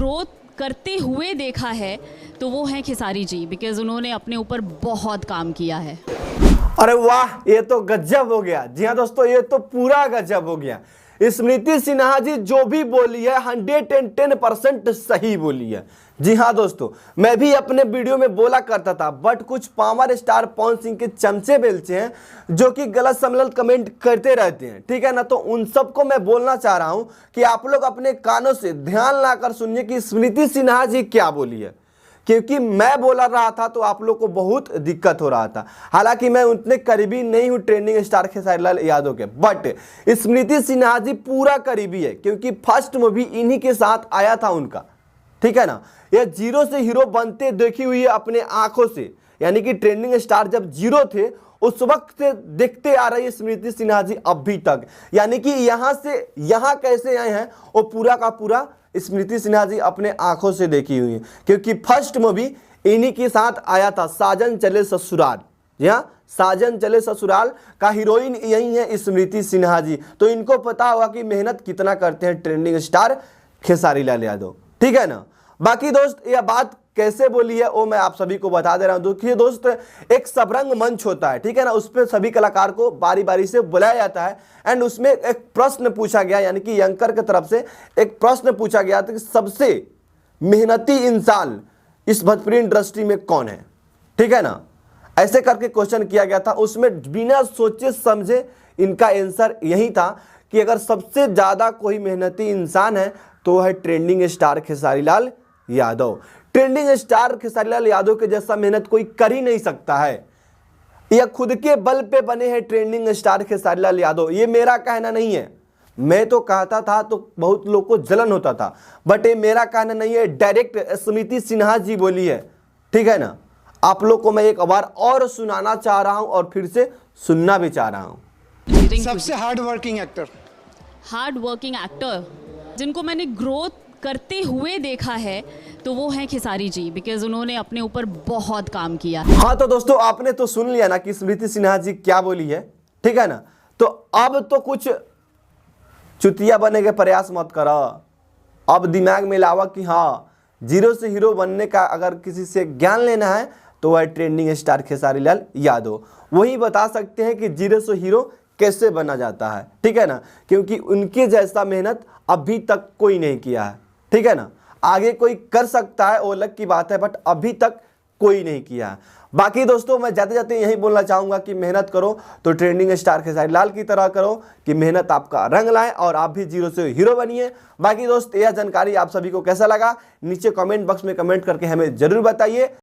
Growth करते हुए देखा है तो वो हैं खेसारी जी, बिकॉज उन्होंने अपने ऊपर बहुत काम किया है। अरे वाह, ये तो गजब हो गया। जी हाँ दोस्तों, ये तो पूरा गजब हो गया। स्मृति सिन्हा जी जो भी बोली है 110% सही बोली है। जी हाँ दोस्तों, मैं भी अपने वीडियो में बोला करता था, बट कुछ पावर स्टार पवन सिंह के चमचे बेलचे हैं जो कि गलत सलत कमेंट करते रहते हैं, ठीक है ना। तो उन सबको मैं बोलना चाह रहा हूं कि आप लोग अपने कानों से ध्यान लाकर सुनिए कि स्मृति सिन्हा जी क्या बोली है, क्योंकि मैं बोला रहा था तो आप लोग को बहुत दिक्कत हो रहा था। हालांकि मैं उतने करीबी नहीं हूं ट्रेंडिंग स्टार खेसारी लाल यादव के, बट स्मृति सिन्हा जी पूरा करीबी है, क्योंकि फर्स्ट मूवी इन्हीं के साथ आया था उनका, ठीक है ना। ये जीरो से हीरो बनते देखी हुई है अपने आंखों से, यानी कि ट्रेंडिंग स्टार जब जीरो थे उस वक्त से देखते आ रही है स्मृति सिन्हा जी अभी तक, यानी कि यहां से यहां कैसे आए हैं वो पूरा का पूरा स्मृति सिन्हा जी अपने आंखों से देखी हुई है, क्योंकि फर्स्ट मूवी इन्हीं के साथ आया था, साजन चले ससुराल। जी हाँ, साजन चले ससुराल का हीरोइन यही है स्मृति सिन्हा जी। तो इनको पता होगा कि मेहनत कितना करते हैं ट्रेंडिंग स्टार खेसारी लाल यादव, ठीक है ना। बाकी दोस्त, यह बात कैसे बोली है वो मैं आप सभी को बता दे रहा हूं। देखिए दोस्त, एक सबरंग मंच होता है, ठीक है ना, उस पर सभी कलाकार को बारी बारी से बुलाया जाता है एंड उसमें एक प्रश्न पूछा गया, यानी कि एंकर की तरफ से एक प्रश्न पूछा गया था कि सबसे मेहनती इंसान इस भोजपुरी इंडस्ट्री में कौन है, ठीक है ना। ऐसे करके क्वेश्चन किया गया था, उसमें बिना सोचे समझे इनका आंसर यही था कि अगर सबसे ज्यादा कोई मेहनती इंसान है तो है trending star Khesari Lal Yadav. Trending star Khesari Lal Yadav के जैसा मेहनत कोई कर ही नहीं सकता है। यह खुद के बल पे बने हैं ट्रेंडिंग स्टार खेसारी लाल यादव, ये मेरा कहना नहीं है। मैं तो कहता था तो बहुत लोग को जलन होता था, बट ये मेरा कहना नहीं है, डायरेक्ट स्मृति सिन्हा जी बोली है, ठीक है ना। आप लोग को मैं एक बार और सुनाना चाह रहा हूं और फिर से सुनना भी चाह रहा हूं। सबसे हार्ड वर्किंग एक्टर जिनको मैंने ग्रोथ करते हुए देखा है तो वो हैं खेसारी जी, बिकॉज उन्होंने अपने ऊपर बहुत काम किया है। हाँ तो दोस्तों, आपने तो सुन लिया ना कि स्मृति सिन्हा जी क्या बोली है, ठीक है ना। तो अब तो कुछ चुतिया बनने के प्रयास मत करो, अब दिमाग में लावा कि हाँ, जीरो से हीरो बनने का अगर किसी से ज्ञान लेना है तो वह ट्रेंडिंग स्टार खेसारी लाल यादव वही बता सकते हैं कि जीरो से हीरो कैसे बना जाता है, ठीक है ना, क्योंकि उनके जैसा मेहनत अभी तक कोई नहीं किया है, ठीक है ना। आगे कोई कर सकता है वो अलग की बात है, बट अभी तक कोई नहीं किया है। बाकी दोस्तों, मैं जाते जाते यही बोलना चाहूंगा कि मेहनत करो तो ट्रेंडिंग स्टार खेसारी लाल की तरह करो कि मेहनत आपका रंग लाए और आप भी जीरो से हीरो बनिए। बाकी दोस्त, यह जानकारी आप सभी को कैसा लगा नीचे कमेंट बॉक्स में कमेंट करके हमें जरूर बताइए।